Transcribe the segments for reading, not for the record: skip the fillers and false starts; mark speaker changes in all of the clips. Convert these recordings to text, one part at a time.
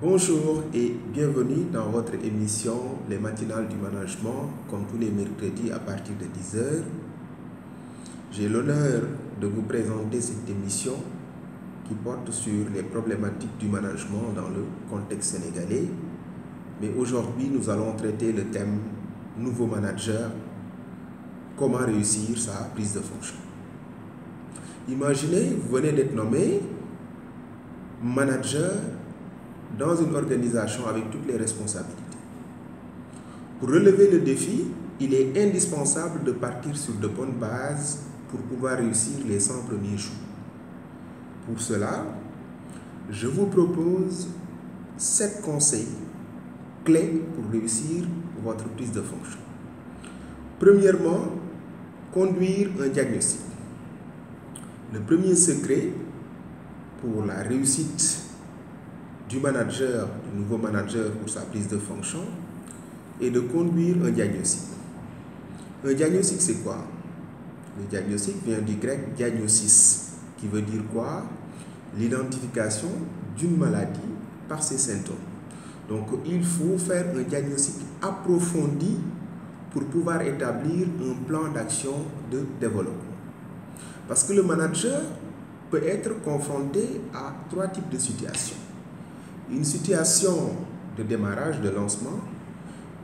Speaker 1: Bonjour et bienvenue dans votre émission Les Matinales du Management, comme tous les mercredis à partir de 10 h. J'ai l'honneur de vous présenter cette émission qui porte sur les problématiques du management dans le contexte sénégalais. Mais aujourd'hui, nous allons traiter le thème nouveau manager, comment réussir sa prise de fonction. Imaginez, vous venez d'être nommé manager dans une organisation avec toutes les responsabilités. Pour relever le défi, il est indispensable de partir sur de bonnes bases pour pouvoir réussir les 100 premiers jours. Pour cela, je vous propose 7 conseils clés pour réussir votre prise de fonction. Premièrement, conduire un diagnostic. Le premier secret pour la réussite du manager, du nouveau manager pour sa prise de fonction, est de conduire un diagnostic. Un diagnostic, c'est quoi? Le diagnostic vient du grec diagnosis, qui veut dire quoi? L'identification d'une maladie par ses symptômes. Donc, il faut faire un diagnostic approfondi pour pouvoir établir un plan d'action de développement. Parce que le manager peut être confronté à 3 types de situations. Une situation de démarrage, de lancement,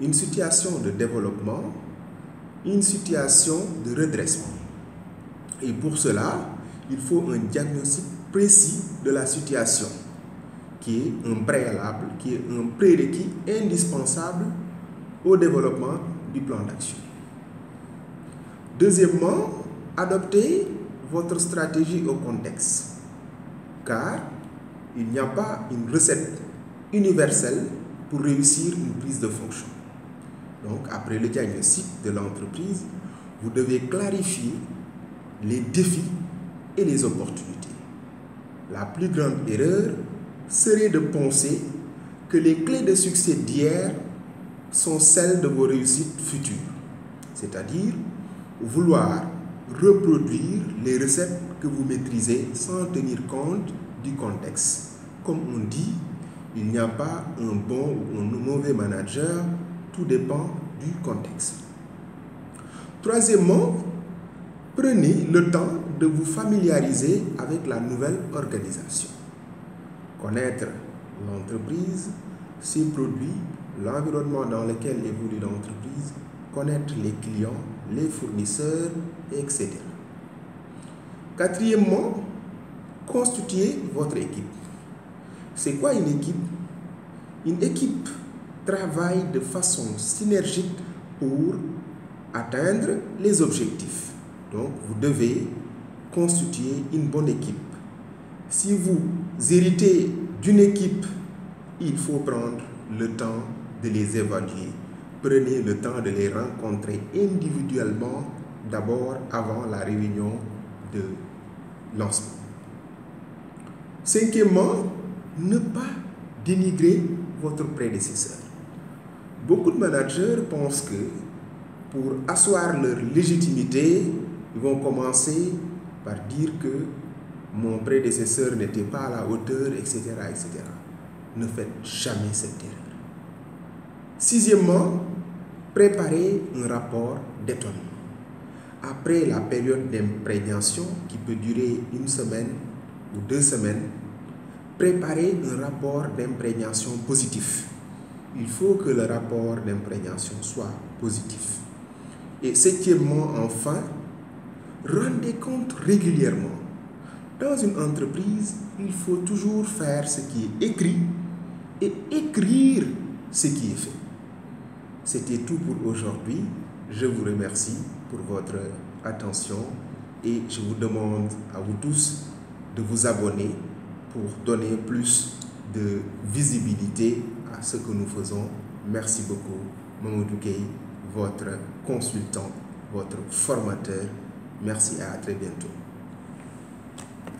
Speaker 1: une situation de développement, une situation de redressement. Et pour cela, il faut un diagnostic précis de la situation, qui est un préalable, qui est un prérequis indispensable au développement du plan d'action. Deuxièmement, adoptez votre stratégie au contexte, car il n'y a pas une recette universelle pour réussir une prise de fonction. Donc, après le diagnostic de l'entreprise, vous devez clarifier les défis et les opportunités. La plus grande erreur serait de penser que les clés de succès d'hier sont celles de vos réussites futures. C'est-à-dire vouloir reproduire les recettes que vous maîtrisez sans tenir compte du contexte. Comme on dit, il n'y a pas un bon ou un mauvais manager, tout dépend du contexte. Troisièmement, prenez le temps de vous familiariser avec la nouvelle organisation. Connaître l'entreprise, ses produits, l'environnement dans lequel évolue l'entreprise, connaître les clients, les fournisseurs, etc. Quatrièmement, constituez votre équipe. C'est quoi une équipe? Une équipe travaille de façon synergique pour atteindre les objectifs. Donc, vous devez constituer une bonne équipe. Si vous héritez d'une équipe, il faut prendre le temps de les évaluer. Prenez le temps de les rencontrer individuellement, d'abord avant la réunion de lancement. Cinquièmement, ne pas dénigrer votre prédécesseur. Beaucoup de managers pensent que pour asseoir leur légitimité, ils vont commencer par dire que mon prédécesseur n'était pas à la hauteur, etc., etc. Ne faites jamais cette erreur. Sixièmement, préparez un rapport d'étonnement. Après la période d'imprégnation qui peut durer 1 semaine ou 2 semaines, préparez un rapport d'imprégnation positif. Il faut que le rapport d'imprégnation soit positif. Et septièmement, enfin, rendez compte régulièrement. Dans une entreprise, il faut toujours faire ce qui est écrit et écrire ce qui est fait. C'était tout pour aujourd'hui. Je vous remercie pour votre attention et je vous demande à vous tous de vous abonner pour donner plus de visibilité à ce que nous faisons. Merci beaucoup. Mamadou Gueye, votre consultant, votre formateur. Merci et à très bientôt.